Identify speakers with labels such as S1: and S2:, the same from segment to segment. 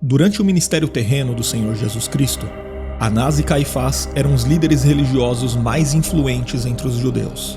S1: Durante o ministério terreno do Senhor Jesus Cristo, Anás e Caifás eram os líderes religiosos mais influentes entre os judeus.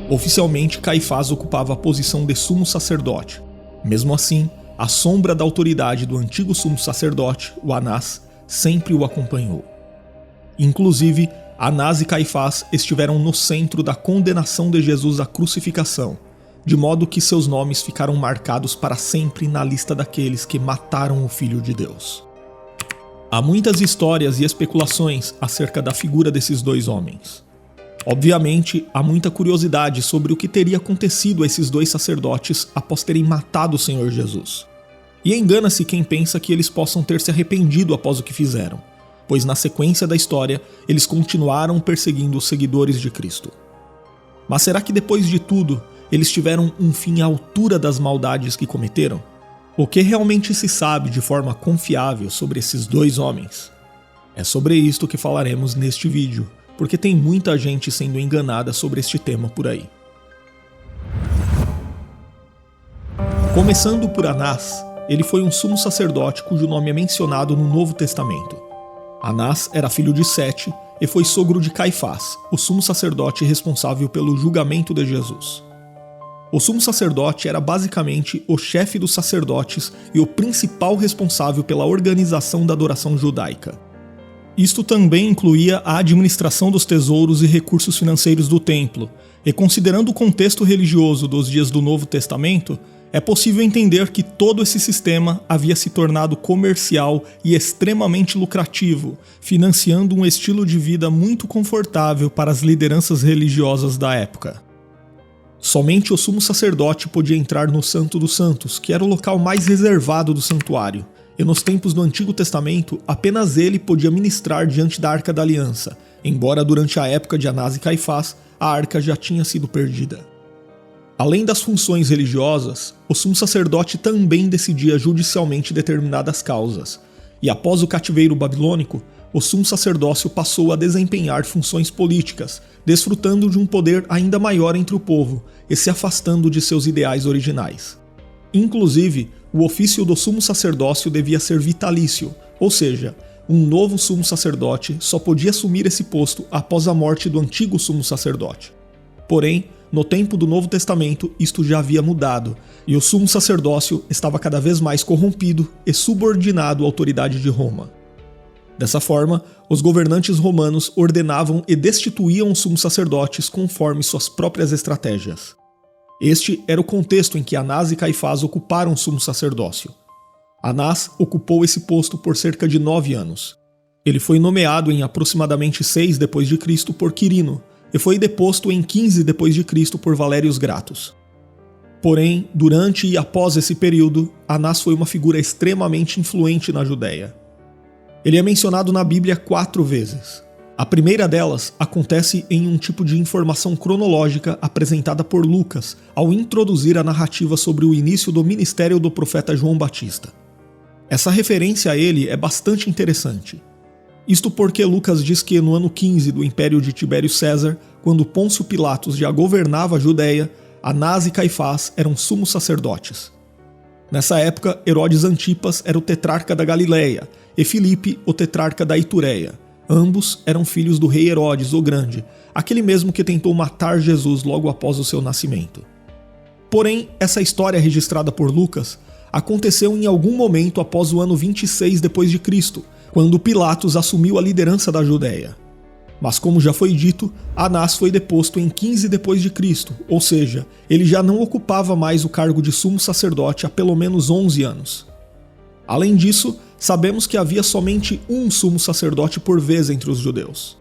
S1: Oficialmente, Caifás ocupava a posição de sumo sacerdote. Mesmo assim, a sombra da autoridade do antigo sumo sacerdote, o Anás, sempre o acompanhou. Inclusive, Anás e Caifás estiveram no centro da condenação de Jesus à crucificação, de modo que seus nomes ficaram marcados para sempre na lista daqueles que mataram o Filho de Deus. Há muitas histórias e especulações acerca da figura desses dois homens. Obviamente, há muita curiosidade sobre o que teria acontecido a esses dois sacerdotes após terem matado o Senhor Jesus. E engana-se quem pensa que eles possam ter se arrependido após o que fizeram, pois na sequência da história, eles continuaram perseguindo os seguidores de Cristo. Mas será que depois de tudo, eles tiveram um fim à altura das maldades que cometeram? O que realmente se sabe de forma confiável sobre esses dois homens? É sobre isto que falaremos neste vídeo, porque tem muita gente sendo enganada sobre este tema por aí. Começando por Anás, ele foi um sumo sacerdote cujo nome é mencionado no Novo Testamento. Anás era filho de Sete e foi sogro de Caifás, o sumo sacerdote responsável pelo julgamento de Jesus. O sumo sacerdote era basicamente o chefe dos sacerdotes e o principal responsável pela organização da adoração judaica. Isto também incluía a administração dos tesouros e recursos financeiros do templo, e considerando o contexto religioso dos dias do Novo Testamento, é possível entender que todo esse sistema havia se tornado comercial e extremamente lucrativo, financiando um estilo de vida muito confortável para as lideranças religiosas da época. Somente o sumo sacerdote podia entrar no Santo dos Santos, que era o local mais reservado do santuário, e nos tempos do Antigo Testamento, apenas ele podia ministrar diante da Arca da Aliança, embora durante a época de Anás e Caifás, a arca já tinha sido perdida. Além das funções religiosas, o sumo sacerdote também decidia judicialmente determinadas causas, e após o cativeiro babilônico, o sumo sacerdócio passou a desempenhar funções políticas, desfrutando de um poder ainda maior entre o povo e se afastando de seus ideais originais. Inclusive, o ofício do sumo sacerdócio devia ser vitalício, ou seja, um novo sumo sacerdote só podia assumir esse posto após a morte do antigo sumo sacerdote. Porém, no tempo do Novo Testamento, isto já havia mudado, e o sumo sacerdócio estava cada vez mais corrompido e subordinado à autoridade de Roma. Dessa forma, os governantes romanos ordenavam e destituíam os sumos sacerdotes conforme suas próprias estratégias. Este era o contexto em que Anás e Caifás ocuparam o sumo sacerdócio. Anás ocupou esse posto por cerca de 9 anos. Ele foi nomeado em aproximadamente 6 d.C. por Quirino e foi deposto em 15 d.C. por Valérios Gratos. Porém, durante e após esse período, Anás foi uma figura extremamente influente na Judéia. Ele é mencionado na Bíblia 4 vezes. A primeira delas acontece em um tipo de informação cronológica apresentada por Lucas ao introduzir a narrativa sobre o início do ministério do profeta João Batista. Essa referência a ele é bastante interessante. Isto porque Lucas diz que no ano 15 do Império de Tibério César, quando Pôncio Pilatos já governava a Judéia, Anás e Caifás eram sumos sacerdotes. Nessa época, Herodes Antipas era o tetrarca da Galileia e Filipe o tetrarca da Itureia. Ambos eram filhos do rei Herodes o Grande, aquele mesmo que tentou matar Jesus logo após o seu nascimento. Porém, essa história registrada por Lucas aconteceu em algum momento após o ano 26 d.C., quando Pilatos assumiu a liderança da Judéia. Mas como já foi dito, Anás foi deposto em 15 d.C., ou seja, ele já não ocupava mais o cargo de sumo sacerdote há pelo menos 11 anos. Além disso, sabemos que havia somente um sumo sacerdote por vez entre os judeus.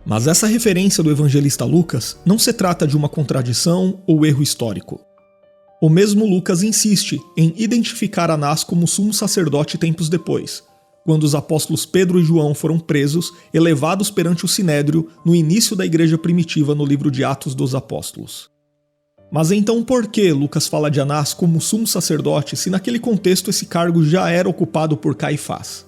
S1: Mas essa referência do evangelista Lucas não se trata de uma contradição ou erro histórico. O mesmo Lucas insiste em identificar Anás como sumo sacerdote tempos depois, quando os apóstolos Pedro e João foram presos e levados perante o Sinédrio no início da igreja primitiva no livro de Atos dos Apóstolos. Mas então por que Lucas fala de Anás como sumo sacerdote se naquele contexto esse cargo já era ocupado por Caifás?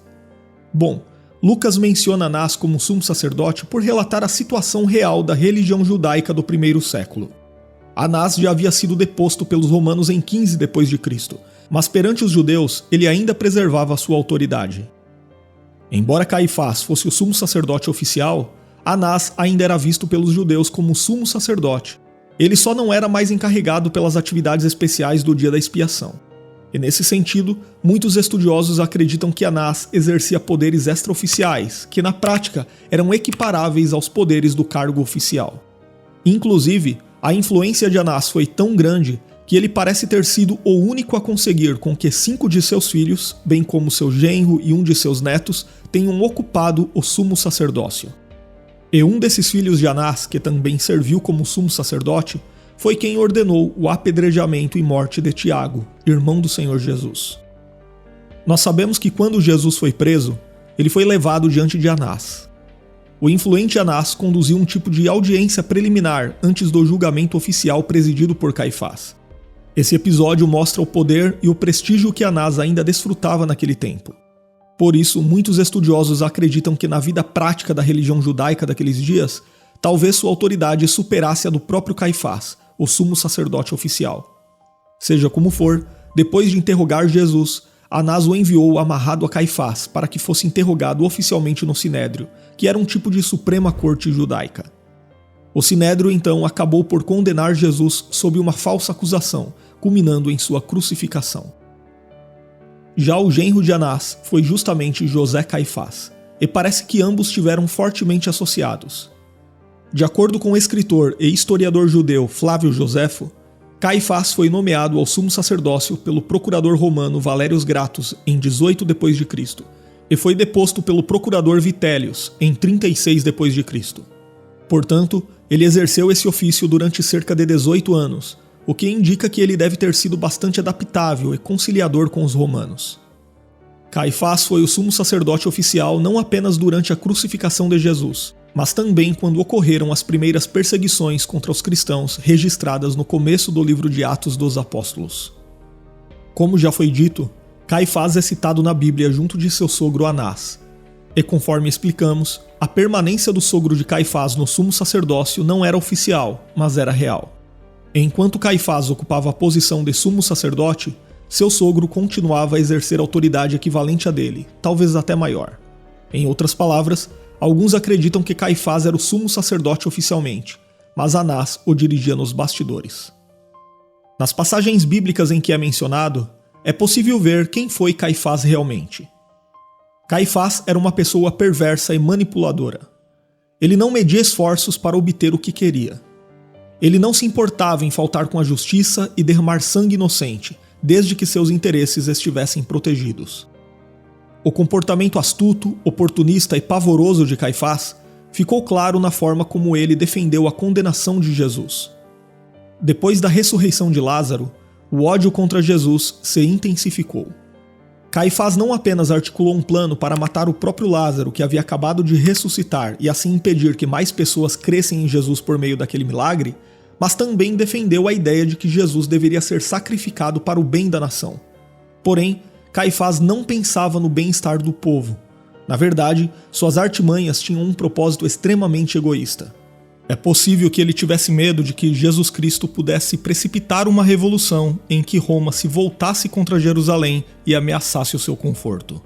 S1: Bom, Lucas menciona Anás como sumo sacerdote por relatar a situação real da religião judaica do primeiro século. Anás já havia sido deposto pelos romanos em 15 d.C., Mas perante os judeus, ele ainda preservava a sua autoridade. Embora Caifás fosse o sumo sacerdote oficial, Anás ainda era visto pelos judeus como sumo sacerdote. Ele só não era mais encarregado pelas atividades especiais do dia da expiação. E nesse sentido, muitos estudiosos acreditam que Anás exercia poderes extraoficiais, que na prática eram equiparáveis aos poderes do cargo oficial. Inclusive, a influência de Anás foi tão grande que ele parece ter sido o único a conseguir com que 5 de seus filhos, bem como seu genro e um de seus netos, tenham ocupado o sumo sacerdócio. E um desses filhos de Anás, que também serviu como sumo sacerdote, foi quem ordenou o apedrejamento e morte de Tiago, irmão do Senhor Jesus. Nós sabemos que quando Jesus foi preso, ele foi levado diante de Anás. O influente Anás conduziu um tipo de audiência preliminar antes do julgamento oficial presidido por Caifás. Esse episódio mostra o poder e o prestígio que Anás ainda desfrutava naquele tempo. Por isso, muitos estudiosos acreditam que na vida prática da religião judaica daqueles dias, talvez sua autoridade superasse a do próprio Caifás, o sumo sacerdote oficial. Seja como for, depois de interrogar Jesus, Anás o enviou amarrado a Caifás para que fosse interrogado oficialmente no Sinédrio, que era um tipo de Suprema Corte judaica. O Sinédrio então acabou por condenar Jesus sob uma falsa acusação, culminando em sua crucificação. Já o genro de Anás foi justamente José Caifás, e parece que ambos estiveram fortemente associados. De acordo com o escritor e historiador judeu Flávio Joséfo, Caifás foi nomeado ao sumo sacerdócio pelo procurador romano Valérios Gratus em 18 d.C. e foi deposto pelo procurador Vitélios em 36 d.C. Portanto, ele exerceu esse ofício durante cerca de 18 anos, o que indica que ele deve ter sido bastante adaptável e conciliador com os romanos. Caifás foi o sumo sacerdote oficial não apenas durante a crucificação de Jesus, mas também quando ocorreram as primeiras perseguições contra os cristãos registradas no começo do livro de Atos dos Apóstolos. Como já foi dito, Caifás é citado na Bíblia junto de seu sogro Anás. E conforme explicamos, a permanência do sogro de Caifás no sumo sacerdócio não era oficial, mas era real. Enquanto Caifás ocupava a posição de sumo sacerdote, seu sogro continuava a exercer autoridade equivalente à dele, talvez até maior. Em outras palavras, alguns acreditam que Caifás era o sumo sacerdote oficialmente, mas Anás o dirigia nos bastidores. Nas passagens bíblicas em que é mencionado, é possível ver quem foi Caifás realmente. Caifás era uma pessoa perversa e manipuladora. Ele não media esforços para obter o que queria. Ele não se importava em faltar com a justiça e derramar sangue inocente, desde que seus interesses estivessem protegidos. O comportamento astuto, oportunista e pavoroso de Caifás ficou claro na forma como ele defendeu a condenação de Jesus. Depois da ressurreição de Lázaro, o ódio contra Jesus se intensificou. Caifás não apenas articulou um plano para matar o próprio Lázaro, que havia acabado de ressuscitar, e assim impedir que mais pessoas crescem em Jesus por meio daquele milagre, mas também defendeu a ideia de que Jesus deveria ser sacrificado para o bem da nação. Porém, Caifás não pensava no bem-estar do povo. Na verdade, suas artimanhas tinham um propósito extremamente egoísta. É possível que ele tivesse medo de que Jesus Cristo pudesse precipitar uma revolução em que Roma se voltasse contra Jerusalém e ameaçasse o seu conforto.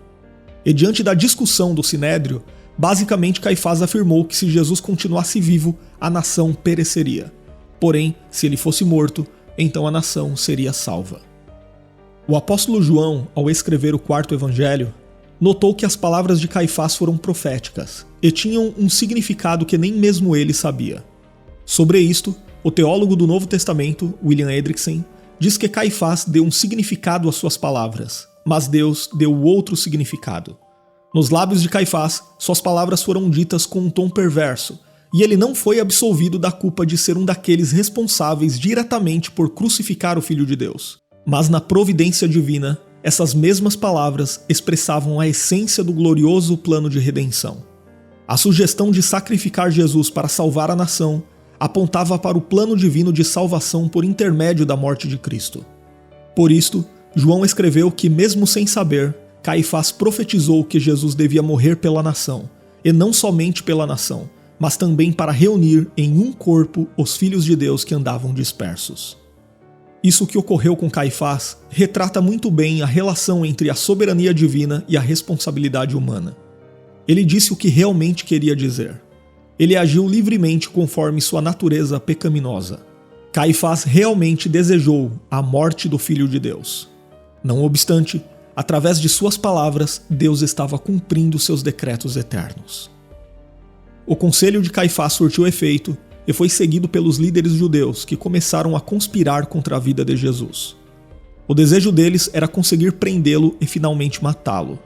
S1: E diante da discussão do Sinédrio, basicamente Caifás afirmou que se Jesus continuasse vivo, a nação pereceria. Porém, se ele fosse morto, então a nação seria salva. O apóstolo João, ao escrever o 4º evangelho, notou que as palavras de Caifás foram proféticas e tinham um significado que nem mesmo ele sabia. Sobre isto, o teólogo do Novo Testamento, William Hendrickson, diz que Caifás deu um significado às suas palavras, mas Deus deu outro significado. Nos lábios de Caifás, suas palavras foram ditas com um tom perverso, e ele não foi absolvido da culpa de ser um daqueles responsáveis diretamente por crucificar o Filho de Deus. Mas na providência divina, essas mesmas palavras expressavam a essência do glorioso plano de redenção. A sugestão de sacrificar Jesus para salvar a nação apontava para o plano divino de salvação por intermédio da morte de Cristo. Por isto, João escreveu que, mesmo sem saber, Caifás profetizou que Jesus devia morrer pela nação, e não somente pela nação, mas também para reunir em um corpo os filhos de Deus que andavam dispersos. Isso que ocorreu com Caifás retrata muito bem a relação entre a soberania divina e a responsabilidade humana. Ele disse o que realmente queria dizer. Ele agiu livremente conforme sua natureza pecaminosa. Caifás realmente desejou a morte do Filho de Deus. Não obstante, através de suas palavras, Deus estava cumprindo seus decretos eternos. O conselho de Caifás surtiu efeito e foi seguido pelos líderes judeus que começaram a conspirar contra a vida de Jesus. O desejo deles era conseguir prendê-lo e finalmente matá-lo.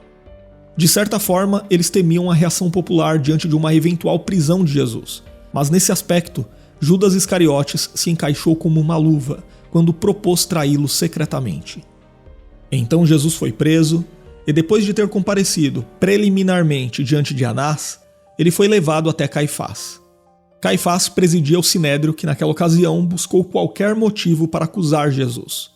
S1: De certa forma, eles temiam a reação popular diante de uma eventual prisão de Jesus, mas nesse aspecto, Judas Iscariotes se encaixou como uma luva quando propôs traí-lo secretamente. Então Jesus foi preso e, depois de ter comparecido preliminarmente diante de Anás, ele foi levado até Caifás. Caifás presidia o Sinédrio que naquela ocasião buscou qualquer motivo para acusar Jesus.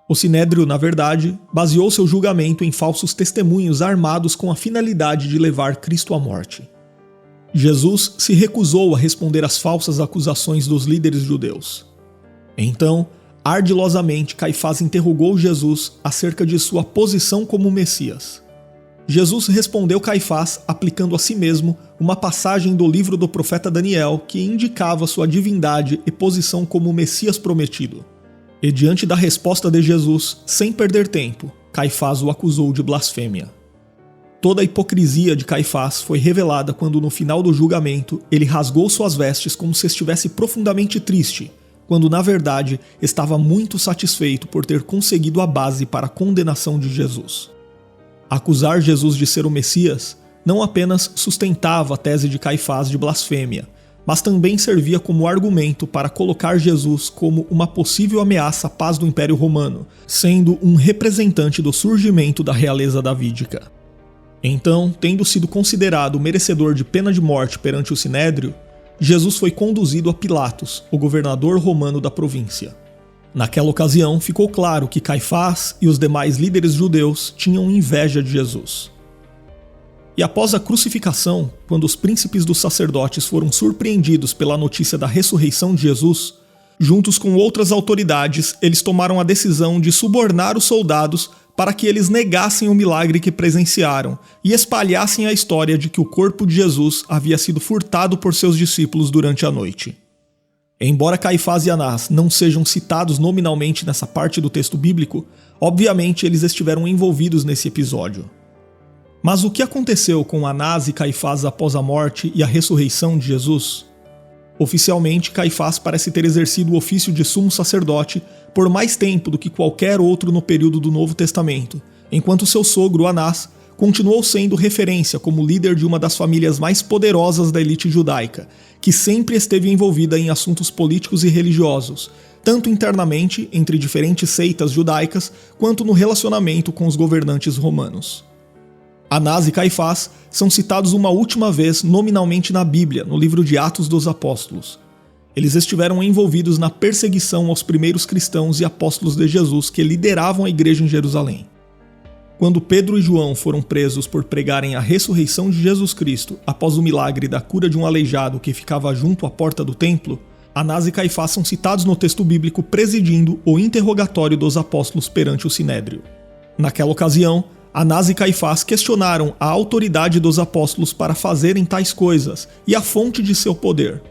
S1: O Sinédrio, na verdade, baseou seu julgamento em falsos testemunhos armados com a finalidade de levar Cristo à morte. Jesus se recusou a responder às falsas acusações dos líderes judeus. Então, ardilosamente, Caifás interrogou Jesus acerca de sua posição como Messias. Jesus respondeu Caifás aplicando a si mesmo uma passagem do livro do profeta Daniel que indicava sua divindade e posição como Messias prometido. E diante da resposta de Jesus, sem perder tempo, Caifás o acusou de blasfêmia. Toda a hipocrisia de Caifás foi revelada quando no final do julgamento ele rasgou suas vestes como se estivesse profundamente triste, quando na verdade estava muito satisfeito por ter conseguido a base para a condenação de Jesus. Acusar Jesus de ser o Messias não apenas sustentava a tese de Caifás de blasfêmia, mas também servia como argumento para colocar Jesus como uma possível ameaça à paz do Império Romano, sendo um representante do surgimento da realeza davídica. Então, tendo sido considerado merecedor de pena de morte perante o Sinédrio, Jesus foi conduzido a Pilatos, o governador romano da província. Naquela ocasião, ficou claro que Caifás e os demais líderes judeus tinham inveja de Jesus. E após a crucificação, quando os príncipes dos sacerdotes foram surpreendidos pela notícia da ressurreição de Jesus, juntos com outras autoridades, eles tomaram a decisão de subornar os soldados para que eles negassem o milagre que presenciaram e espalhassem a história de que o corpo de Jesus havia sido furtado por seus discípulos durante a noite. Embora Caifás e Anás não sejam citados nominalmente nessa parte do texto bíblico, obviamente eles estiveram envolvidos nesse episódio. Mas o que aconteceu com Anás e Caifás após a morte e a ressurreição de Jesus? Oficialmente, Caifás parece ter exercido o ofício de sumo sacerdote por mais tempo do que qualquer outro no período do Novo Testamento, enquanto seu sogro, Anás, continuou sendo referência como líder de uma das famílias mais poderosas da elite judaica, que sempre esteve envolvida em assuntos políticos e religiosos, tanto internamente entre diferentes seitas judaicas, quanto no relacionamento com os governantes romanos. Anás e Caifás são citados uma última vez nominalmente na Bíblia, no livro de Atos dos Apóstolos. Eles estiveram envolvidos na perseguição aos primeiros cristãos e apóstolos de Jesus que lideravam a igreja em Jerusalém. Quando Pedro e João foram presos por pregarem a ressurreição de Jesus Cristo após o milagre da cura de um aleijado que ficava junto à porta do templo, Anás e Caifás são citados no texto bíblico presidindo o interrogatório dos apóstolos perante o Sinédrio. Naquela ocasião, Anás e Caifás questionaram a autoridade dos apóstolos para fazerem tais coisas e a fonte de seu poder.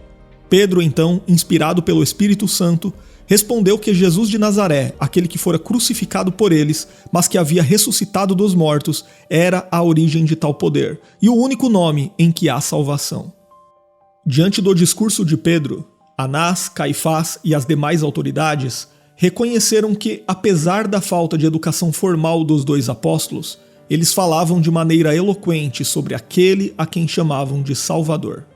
S1: Pedro, então, inspirado pelo Espírito Santo, respondeu que Jesus de Nazaré, aquele que fora crucificado por eles, mas que havia ressuscitado dos mortos, era a origem de tal poder, e o único nome em que há salvação. Diante do discurso de Pedro, Anás, Caifás e as demais autoridades reconheceram que, apesar da falta de educação formal dos dois apóstolos, eles falavam de maneira eloquente sobre aquele a quem chamavam de Salvador.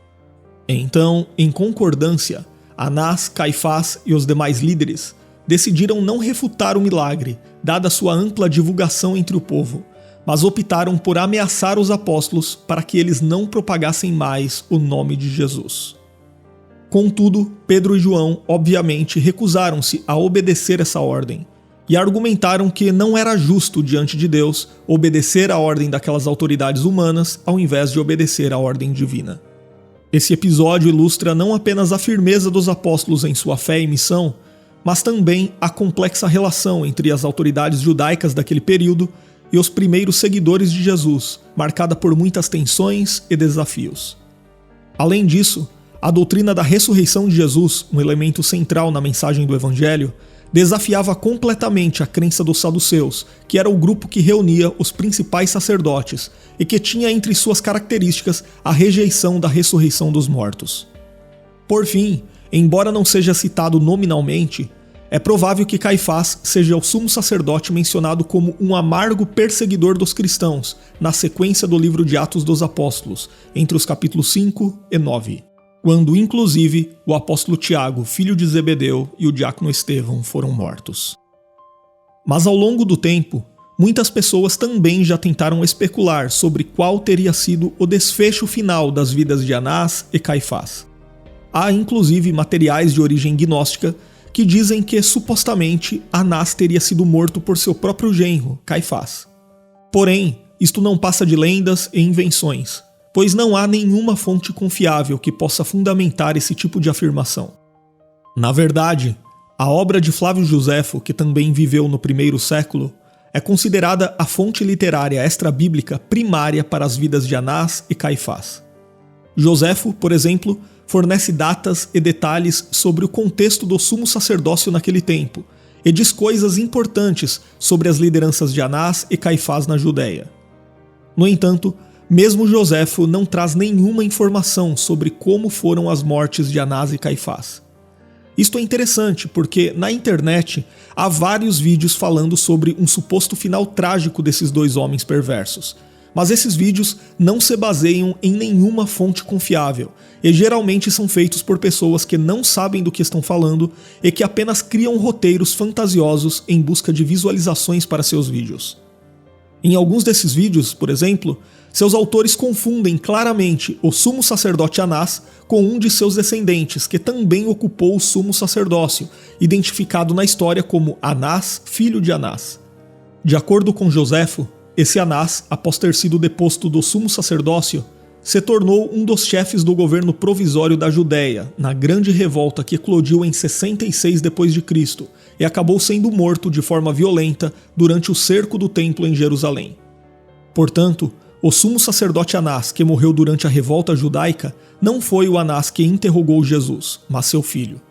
S1: Então, em concordância, Anás, Caifás e os demais líderes decidiram não refutar o milagre, dada sua ampla divulgação entre o povo, mas optaram por ameaçar os apóstolos para que eles não propagassem mais o nome de Jesus. Contudo, Pedro e João, obviamente, recusaram-se a obedecer essa ordem e argumentaram que não era justo diante de Deus obedecer à ordem daquelas autoridades humanas ao invés de obedecer à ordem divina. Esse episódio ilustra não apenas a firmeza dos apóstolos em sua fé e missão, mas também a complexa relação entre as autoridades judaicas daquele período e os primeiros seguidores de Jesus, marcada por muitas tensões e desafios. Além disso, a doutrina da ressurreição de Jesus, um elemento central na mensagem do Evangelho, desafiava completamente a crença dos saduceus, que era o grupo que reunia os principais sacerdotes e que tinha entre suas características a rejeição da ressurreição dos mortos. Por fim, embora não seja citado nominalmente, é provável que Caifás seja o sumo sacerdote mencionado como um amargo perseguidor dos cristãos na sequência do livro de Atos dos Apóstolos, entre os capítulos 5 e 9. Quando, inclusive, o apóstolo Tiago, filho de Zebedeu, e o diácono Estevão foram mortos. Mas ao longo do tempo, muitas pessoas também já tentaram especular sobre qual teria sido o desfecho final das vidas de Anás e Caifás. Há inclusive materiais de origem gnóstica que dizem que, supostamente, Anás teria sido morto por seu próprio genro, Caifás. Porém, isto não passa de lendas e invenções, pois não há nenhuma fonte confiável que possa fundamentar esse tipo de afirmação. Na verdade, a obra de Flávio Joséfo, que também viveu no primeiro século, é considerada a fonte literária extra-bíblica primária para as vidas de Anás e Caifás. Joséfo, por exemplo, fornece datas e detalhes sobre o contexto do sumo sacerdócio naquele tempo e diz coisas importantes sobre as lideranças de Anás e Caifás na Judéia. No entanto, mesmo Joséfo não traz nenhuma informação sobre como foram as mortes de Anás e Caifás. Isto é interessante porque na internet há vários vídeos falando sobre um suposto final trágico desses dois homens perversos, mas esses vídeos não se baseiam em nenhuma fonte confiável e geralmente são feitos por pessoas que não sabem do que estão falando e que apenas criam roteiros fantasiosos em busca de visualizações para seus vídeos. Em alguns desses vídeos, por exemplo, seus autores confundem claramente o sumo sacerdote Anás com um de seus descendentes, que também ocupou o sumo sacerdócio, identificado na história como Anás, filho de Anás. De acordo com Joséfo, esse Anás, após ter sido deposto do sumo sacerdócio, se tornou um dos chefes do governo provisório da Judéia, na grande revolta que eclodiu em 66 d.C., e acabou sendo morto de forma violenta durante o cerco do templo em Jerusalém. Portanto, o sumo sacerdote Anás, que morreu durante a revolta judaica, não foi o Anás que interrogou Jesus, mas seu filho.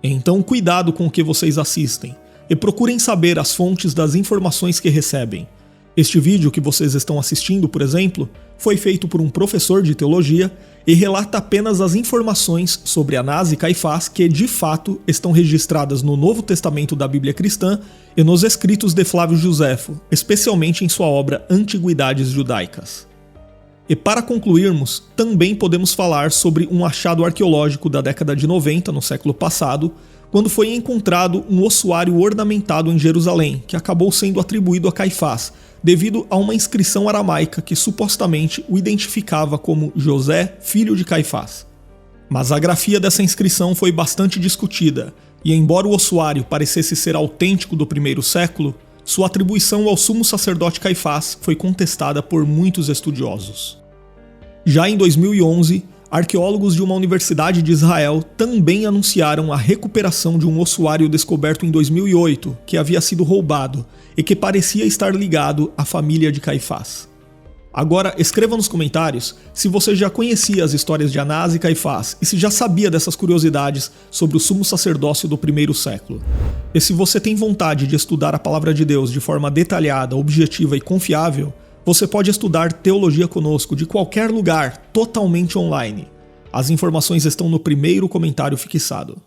S1: Então cuidado com o que vocês assistem, e procurem saber as fontes das informações que recebem. Este vídeo que vocês estão assistindo, por exemplo, foi feito por um professor de teologia e relata apenas as informações sobre Anás e Caifás que, de fato, estão registradas no Novo Testamento da Bíblia cristã e nos escritos de Flávio Joséfo, especialmente em sua obra Antiguidades Judaicas. E para concluirmos, também podemos falar sobre um achado arqueológico da década de 90, no século passado, quando foi encontrado um ossuário ornamentado em Jerusalém, que acabou sendo atribuído a Caifás, devido a uma inscrição aramaica que supostamente o identificava como José, filho de Caifás. Mas a grafia dessa inscrição foi bastante discutida, e embora o ossuário parecesse ser autêntico do primeiro século, sua atribuição ao sumo sacerdote Caifás foi contestada por muitos estudiosos. Já em 2011, arqueólogos de uma universidade de Israel também anunciaram a recuperação de um ossuário descoberto em 2008, que havia sido roubado e que parecia estar ligado à família de Caifás. Agora, escreva nos comentários se você já conhecia as histórias de Anás e Caifás e se já sabia dessas curiosidades sobre o sumo sacerdócio do primeiro século. E se você tem vontade de estudar a palavra de Deus de forma detalhada, objetiva e confiável, você pode estudar teologia conosco de qualquer lugar, totalmente online. As informações estão no primeiro comentário fixado.